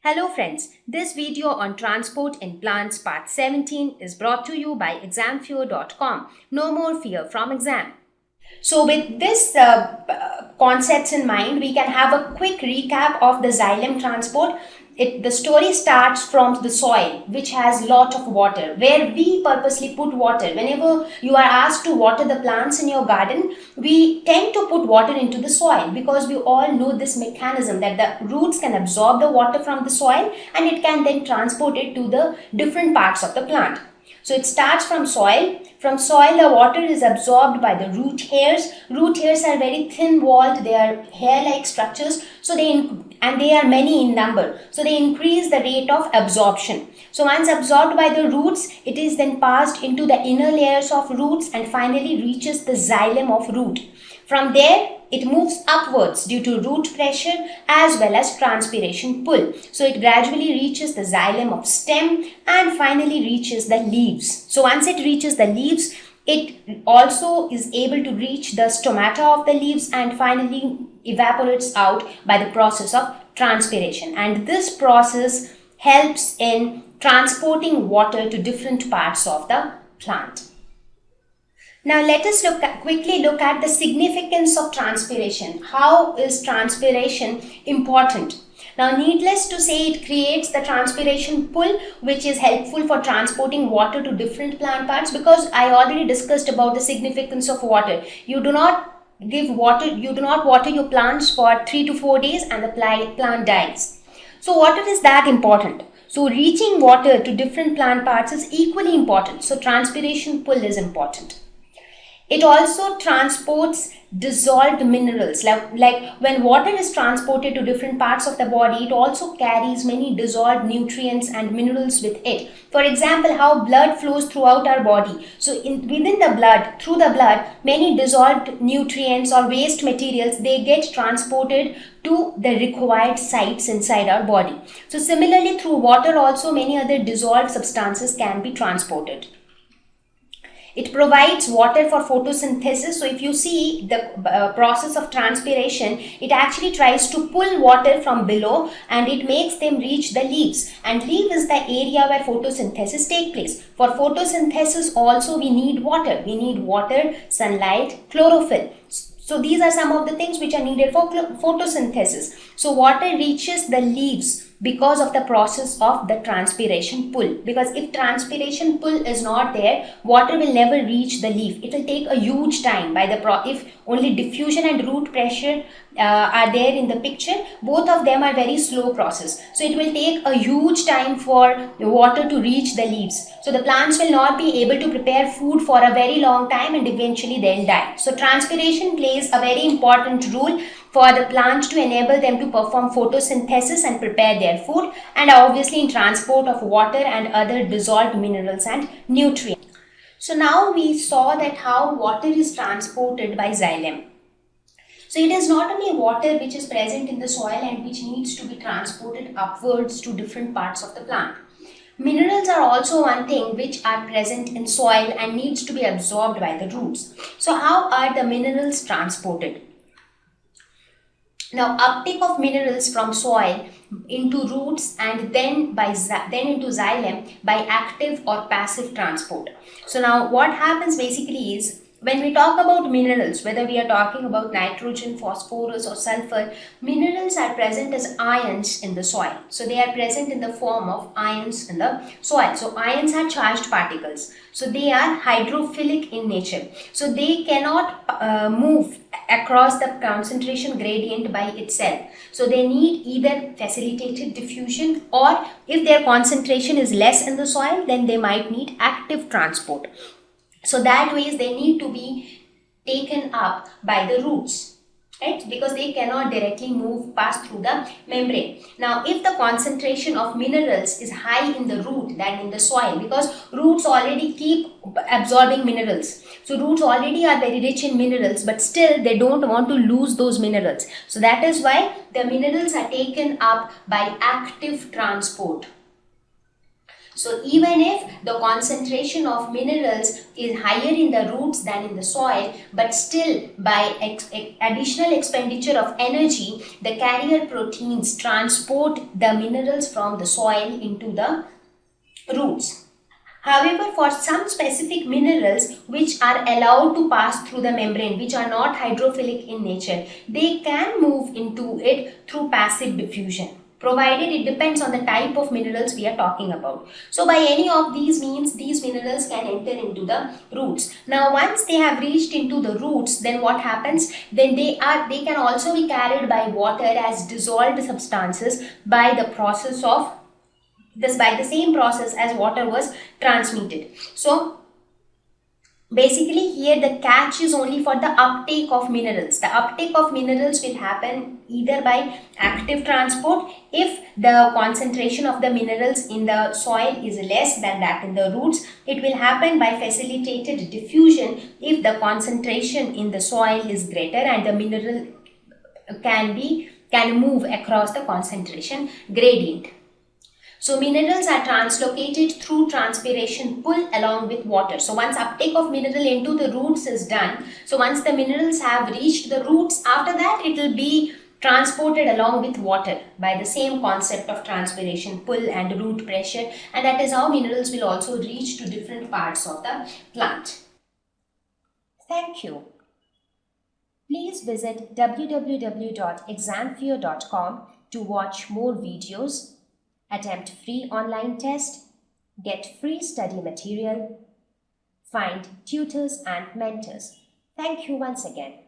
Hello friends, this video on transport in plants part 17 is brought to you by examfear.com. No more fear from exam. So with this concepts in mind, we can have a quick recap of the xylem transport. The story starts from the soil, which has lot of water, where we purposely put water. Whenever you are asked to water the plants in your garden, we tend to put water into the soil because we all know this mechanism that the roots can absorb the water from the soil and it can then transport it to the different parts of the plant. So it starts from soil. From soil, the water is absorbed by the root hairs. Root hairs are very thin-walled. They are hair-like structures. And they are many in number. So they increase the rate of absorption. So once absorbed by the roots, it is then passed into the inner layers of roots and finally reaches the xylem of root. From there, it moves upwards due to root pressure as well as transpiration pull. So it gradually reaches the xylem of stem and finally reaches the leaves. So once it reaches the leaves, it also is able to reach the stomata of the leaves and finally evaporates out by the process of transpiration. And this process helps in transporting water to different parts of the plant. Now let us quickly look at the significance of transpiration. How is transpiration important? Now needless to say, it creates the transpiration pull, which is helpful for transporting water to different plant parts, because I already discussed about the significance of water. You do not water your plants for 3 to 4 days and the plant dies. So water is that important. So reaching water to different plant parts is equally important. So transpiration pull is important. It also transports dissolved minerals. Like when water is transported to different parts of the body, it also carries many dissolved nutrients and minerals with it. For example, how blood flows throughout our body. So within the blood, through the blood, many dissolved nutrients or waste materials, they get transported to the required sites inside our body. So similarly, through water also, many other dissolved substances can be transported. It provides water for photosynthesis. So if you see the process of transpiration, it actually tries to pull water from below and it makes them reach the leaves. And leaf is the area where photosynthesis takes place. For photosynthesis also we need water. We need water, sunlight, chlorophyll. So these are some of the things which are needed for photosynthesis. So water reaches the leaves because of the process of the transpiration pull. Because if transpiration pull is not there, water will never reach the leaf. It will take a huge time if only diffusion and root pressure are there in the picture. Both of them are very slow process. So it will take a huge time for the water to reach the leaves. So the plants will not be able to prepare food for a very long time and eventually they'll die. So transpiration plays a very important role for the plant to enable them to perform photosynthesis and prepare their food, and obviously in transport of water and other dissolved minerals and nutrients. So now we saw that how water is transported by xylem. So it is not only water which is present in the soil and which needs to be transported upwards to different parts of the plant. Minerals are also one thing which are present in soil and needs to be absorbed by the roots. So how are the minerals transported? Now, uptake of minerals from soil into roots and then into xylem by active or passive transport. So now what happens basically is, when we talk about minerals, whether we are talking about nitrogen, phosphorus or sulfur, minerals are present as ions in the soil. So they are present in the form of ions in the soil. So ions are charged particles. So they are hydrophilic in nature. So they cannot move across the concentration gradient by itself. So they need either facilitated diffusion, or if their concentration is less in the soil, then they might need active transport. So that ways they need to be taken up by the roots, right? Because they cannot directly pass through the membrane. Now, if the concentration of minerals is high in the root than in the soil, because roots already keep absorbing minerals. So roots already are very rich in minerals, but still they don't want to lose those minerals. So that is why the minerals are taken up by active transport. So even if the concentration of minerals is higher in the roots than in the soil, but still by additional expenditure of energy, the carrier proteins transport the minerals from the soil into the roots. However, for some specific minerals which are allowed to pass through the membrane, which are not hydrophilic in nature, they can move into it through passive diffusion, provided it depends on the type of minerals we are talking about. So by any of these means, these minerals can enter into the roots. Now once they have reached into the roots, then what happens? Then they can also be carried by water as dissolved substances by the process of by the same process as water was transmitted. So basically here the catch is only for the uptake of minerals. The uptake of minerals will happen either by active transport if the concentration of the minerals in the soil is less than that in the roots. It will happen by facilitated diffusion if the concentration in the soil is greater and the mineral can move across the concentration gradient. So minerals are translocated through transpiration pull along with water. So once uptake of mineral into the roots is done, so once the minerals have reached the roots, after that it will be transported along with water by the same concept of transpiration pull and root pressure, and that is how minerals will also reach to different parts of the plant. Thank you. Please visit www.examfear.com to watch more videos, attempt free online test, get free study material, find tutors and mentors. Thank you once again.